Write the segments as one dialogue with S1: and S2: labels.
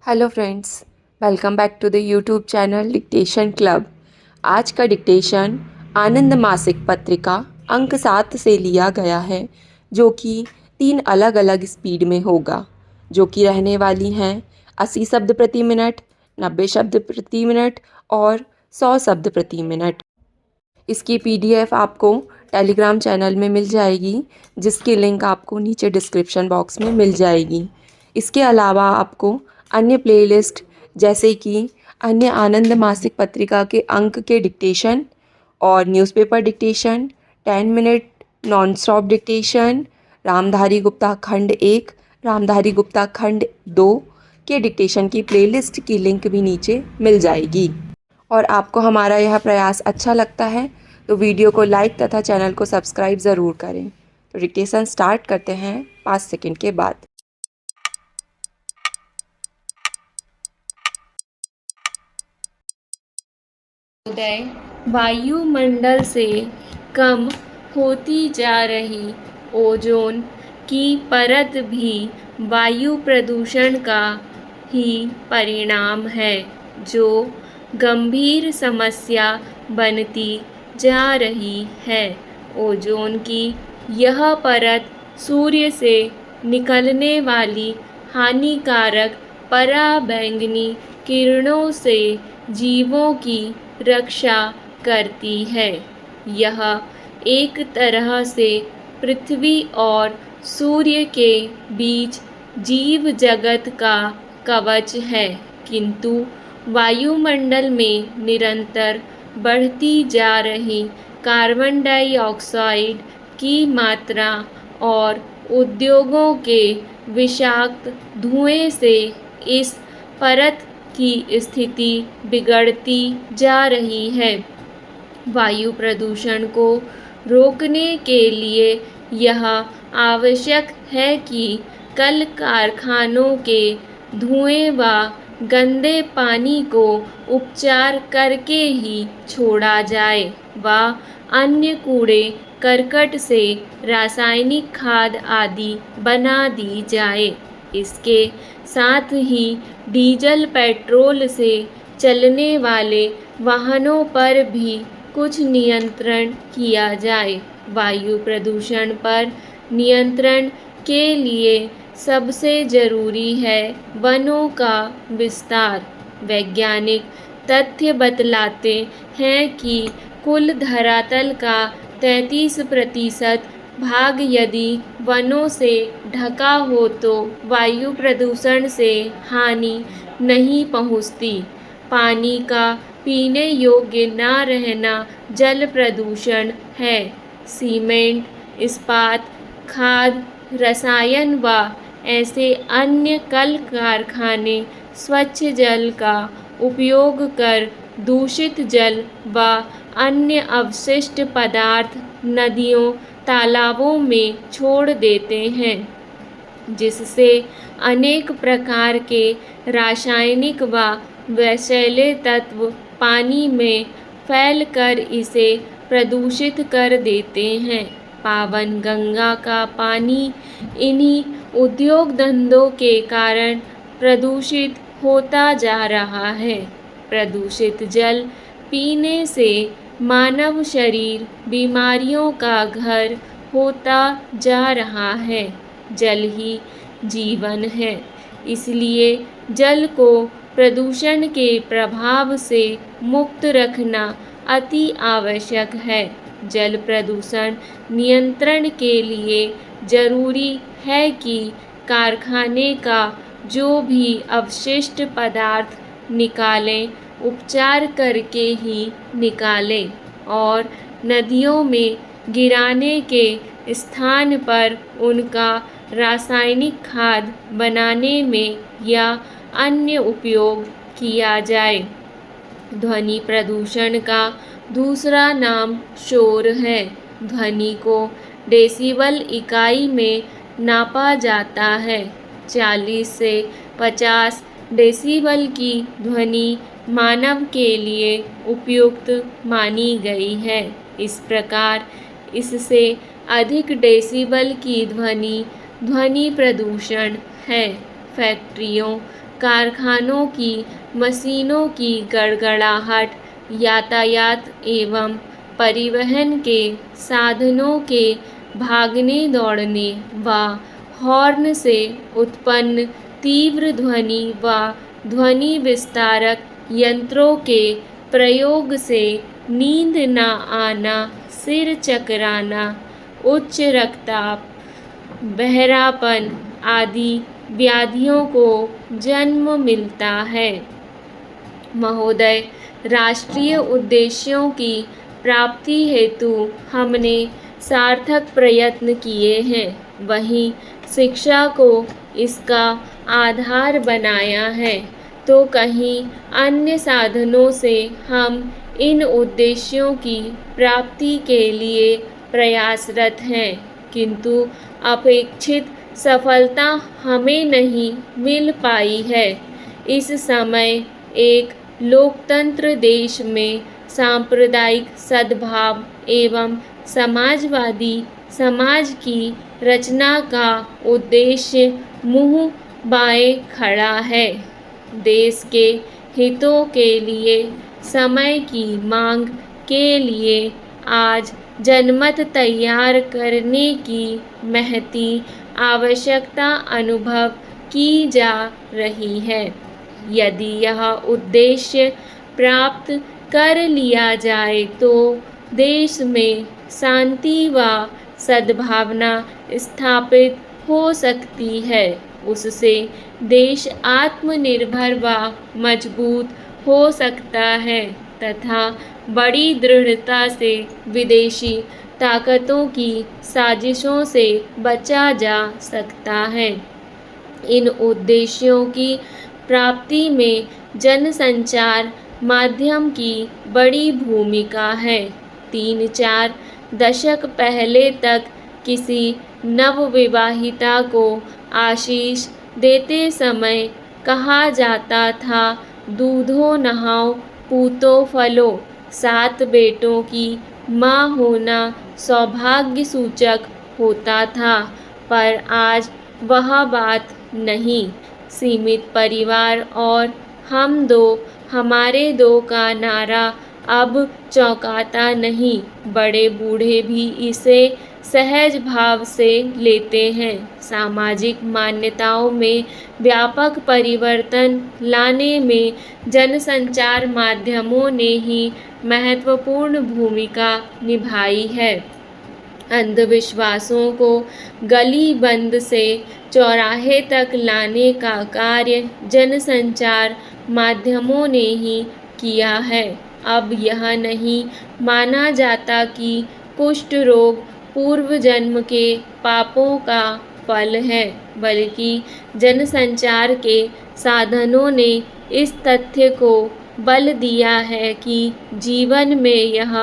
S1: Hello friends, welcome back to the YouTube channel dictation club. आज का dictation आनंद मासिक पत्रिका अंक 7 से लिया गया है, जो कि 3 अलग अलग स्पीड में होगा, जो कि रहने वाली हैं 80 शब्द प्रति मिनट, 90 शब्द प्रति मिनट और 100 शब्द प्रति मिनट। इसकी पीडीएफ आपको टेलीग्राम चैनल में मिल जाएगी, जिसकी लिंक आपको नीचे डिस्क्रिप्शन बॉक्स में मिल जाएगी। इसके अलावा आपको अन्य प्लेलिस्ट जैसे कि अन्य आनंद मासिक पत्रिका के अंक के डिक्टेशन और newspaper dictation, 10 minute non stop dictation, Ramdhari Gupta खंड 1, रामधारी गुप्ता खंड 2 के डिक्टेशन की प्लेलिस्ट की लिंक भी नीचे मिल जाएगी। और आपको हमारा यह प्रयास अच्छा लगता है तो वीडियो को लाइक तथा चैनल को सब्सक्राइब ज़रूर करें। तो डिक्टेशन स्टार्ट करते हैं 5 सेकंड के बाद।
S2: उदय वायुमंडल से कम होती जा रही ओजोन की परत भी वायु प्रदूषण का ही परिणाम है, जो गंभीर समस्या बनती जा रही है। ओजोन की यह परत सूर्य से निकलने वाली हानिकारक पराबैंगनी किरणों से जीवों की रक्षा करती है। यह एक तरह से पृथ्वी और सूर्य के बीच जीव जगत का कवच है, किंतु वायुमंडल में निरंतर बढ़ती जा रही कार्बन डाइऑक्साइड की मात्रा और उद्योगों के विषाक्त धुएं से इस परत की स्थिति बिगड़ती जा रही है। वायु प्रदूषण को रोकने के लिए यह आवश्यक है कि कल कारखानों के धुएं व गंदे पानी को उपचार करके ही छोड़ा जाए व अन्य कूड़े करकट से रासायनिक खाद आदि बना दी जाए। इसके साथ ही डीजल पेट्रोल से चलने वाले वाहनों पर भी कुछ नियंत्रण किया जाए। वायु प्रदूषण पर नियंत्रण के लिए सबसे ज़रूरी है वनों का विस्तार। वैज्ञानिक तथ्य बतलाते हैं कि कुल धरातल का 33% भाग यदि वनों से ढका हो तो वायु प्रदूषण से हानि नहीं पहुंचती। पानी का पीने योग्य न रहना जल प्रदूषण है। सीमेंट, इस्पात, खाद, रसायन व ऐसे अन्य कल कारखाने स्वच्छ जल का उपयोग कर दूषित जल व अन्य अवशिष्ट पदार्थ नदियों, तालाबों में छोड़ देते हैं, जिससे अनेक प्रकार के रासायनिक व विषैले तत्व पानी में फैलकर इसे प्रदूषित कर देते हैं। पावन गंगा का पानी इन्हीं उद्योग धंधों के कारण प्रदूषित होता जा रहा है। प्रदूषित जल पीने से मानव शरीर बीमारियों का घर होता जा रहा है। जल ही जीवन है, इसलिए जल को प्रदूषण के प्रभाव से मुक्त रखना अति आवश्यक है। जल प्रदूषण नियंत्रण के लिए जरूरी है कि कारखाने का जो भी अवशिष्ट पदार्थ निकालें, उपचार करके ही निकालें और नदियों में गिराने के स्थान पर उनका रासायनिक खाद बनाने में या अन्य उपयोग किया जाए। ध्वनि प्रदूषण का दूसरा नाम शोर है। ध्वनि को डेसिबल इकाई में नापा जाता है। 40 से 50 डेसिबल की ध्वनि मानव के लिए उपयुक्त मानी गई है। इस प्रकार इससे अधिक डेसिबल की ध्वनि ध्वनि प्रदूषण है। फैक्ट्रियों, कारखानों की मशीनों की गड़गड़ाहट, यातायात एवं परिवहन के साधनों के भागने दौड़ने व हॉर्न से उत्पन्न तीव्र ध्वनि व ध्वनि विस्तारक यंत्रों के प्रयोग से नींद न आना, सिर चकराना, उच्च रक्तचाप, बहरापन आदि व्याधियों को जन्म मिलता है। महोदय, राष्ट्रीय उद्देश्यों की प्राप्ति हेतु हमने सार्थक प्रयत्न किए हैं, वहीं शिक्षा को इसका आधार बनाया है, तो कहीं अन्य साधनों से हम इन उद्देश्यों की प्राप्ति के लिए प्रयासरत हैं, किंतु अपेक्षित सफलता हमें नहीं मिल पाई है। इस समय एक लोकतंत्र देश में सांप्रदायिक सद्भाव एवं समाजवादी समाज की रचना का उद्देश्य मुँह बाएं खड़ा है। देश के हितों के लिए समय की मांग के लिए आज जनमत तैयार करने की महती आवश्यकता अनुभव की जा रही है। यदि यह उद्देश्य प्राप्त कर लिया जाए तो देश में शांति व सद्भावना स्थापित हो सकती है। उससे देश आत्मनिर्भर व मजबूत हो सकता है तथा बड़ी दृढ़ता से विदेशी ताकतों की साजिशों से बचा जा सकता है। इन उद्देश्यों की प्राप्ति में जनसंचार माध्यम की बड़ी भूमिका है। 3-4 दशक पहले तक किसी नवविवाहिता को आशीष देते समय कहा जाता था, दूधो नहाओ पूतो फलो, 7 बेटों की माँ होना सौभाग्य सूचक होता था, पर आज वह बात नहीं। सीमित परिवार और हम दो हमारे दो का नारा अब चौंकाता नहीं, बड़े बूढ़े भी इसे सहज भाव से लेते हैं। सामाजिक मान्यताओं में व्यापक परिवर्तन लाने में जनसंचार माध्यमों ने ही महत्वपूर्ण भूमिका निभाई है। अंधविश्वासों को गली बंद से चौराहे तक लाने का कार्य जनसंचार माध्यमों ने ही किया है। अब यह नहीं माना जाता कि कुष्ठ रोग पूर्व जन्म के पापों का फल है, बल्कि जनसंचार के साधनों ने इस तथ्य को बल दिया है कि जीवन में यह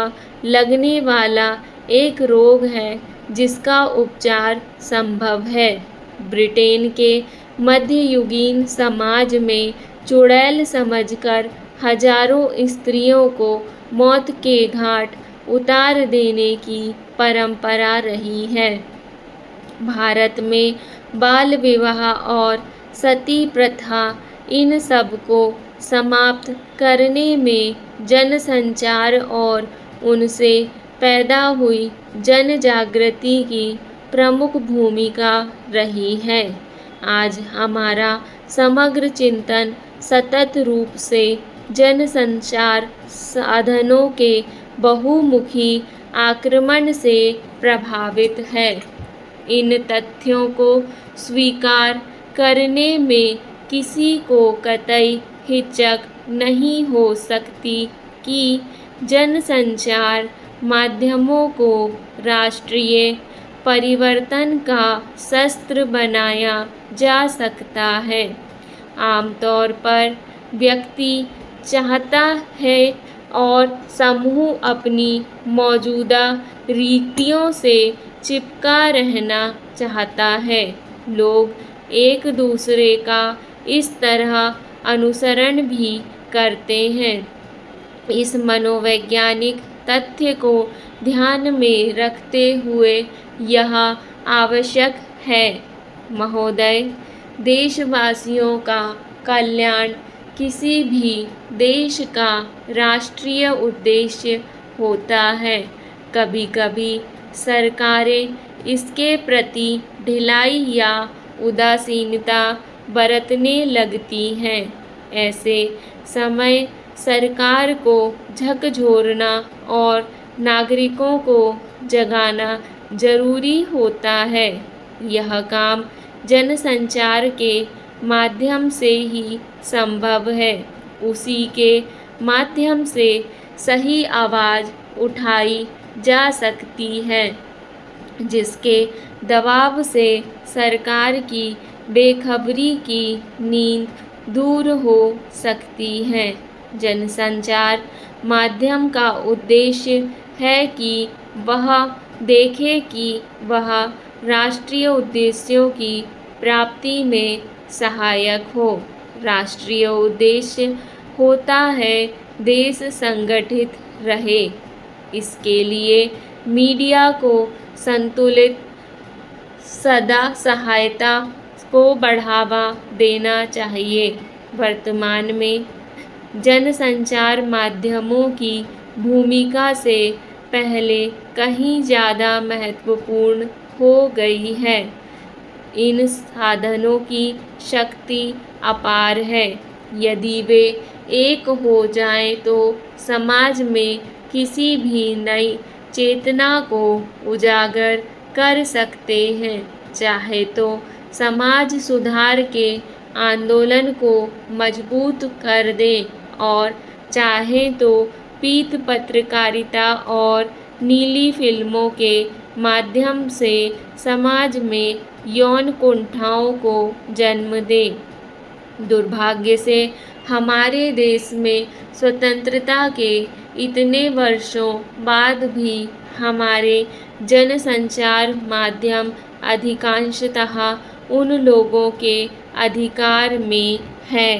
S2: लगने वाला एक रोग है जिसका उपचार संभव है। ब्रिटेन के मध्ययुगीन समाज में चुड़ैल समझकर हजारों स्त्रियों को मौत के घाट उतार देने की परंपरा रही है। भारत में बाल विवाह और सती प्रथा इन सब को समाप्त करने में जनसंचार और उनसे पैदा हुई जन जागृति की प्रमुख भूमिका रही है। आज हमारा समग्र चिंतन सतत रूप से जनसंचार साधनों के बहुमुखी आक्रमण से प्रभावित है। इन तथ्यों को स्वीकार करने में किसी को कतई हिचक नहीं हो सकती कि जनसंचार माध्यमों को राष्ट्रीय परिवर्तन का शस्त्र बनाया जा सकता है। आमतौर पर व्यक्ति चाहता है और समूह अपनी मौजूदा रीतियों से चिपका रहना चाहता है। लोग एक दूसरे का इस तरह अनुसरण भी करते हैं। इस मनोवैज्ञानिक तथ्य को ध्यान में रखते हुए यह आवश्यक है, महोदय, देशवासियों का कल्याण किसी भी देश का राष्ट्रीय उद्देश्य होता है। कभी कभी सरकारें इसके प्रति ढिलाई या उदासीनता बरतने लगती हैं। ऐसे समय सरकार को झकझोरना और नागरिकों को जगाना जरूरी होता है। यह काम जनसंचार के माध्यम से ही संभव है। उसी के माध्यम से सही आवाज़ उठाई जा सकती है, जिसके दबाव से सरकार की बेखबरी की नींद दूर हो सकती है। जनसंचार माध्यम का उद्देश्य है कि वह देखे कि वह राष्ट्रीय उद्देश्यों की प्राप्ति में सहायक हो। राष्ट्रीय उद्देश्य होता है देश संगठित रहे। इसके लिए मीडिया को संतुलित सदा सहायता को बढ़ावा देना चाहिए। वर्तमान में जनसंचार माध्यमों की भूमिका से पहले कहीं ज़्यादा महत्वपूर्ण हो गई है। इन साधनों की शक्ति अपार है। यदि वे एक हो जाएं तो समाज में किसी भी नई चेतना को उजागर कर सकते हैं। चाहे तो समाज सुधार के आंदोलन को मजबूत कर दें और चाहे तो पीत पत्रकारिता और नीली फिल्मों के माध्यम से समाज में यौन कुंठाओं को जन्म दें। दुर्भाग्य से हमारे देश में स्वतंत्रता के इतने वर्षों बाद भी हमारे जनसंचार माध्यम अधिकांशतः उन लोगों के अधिकार में है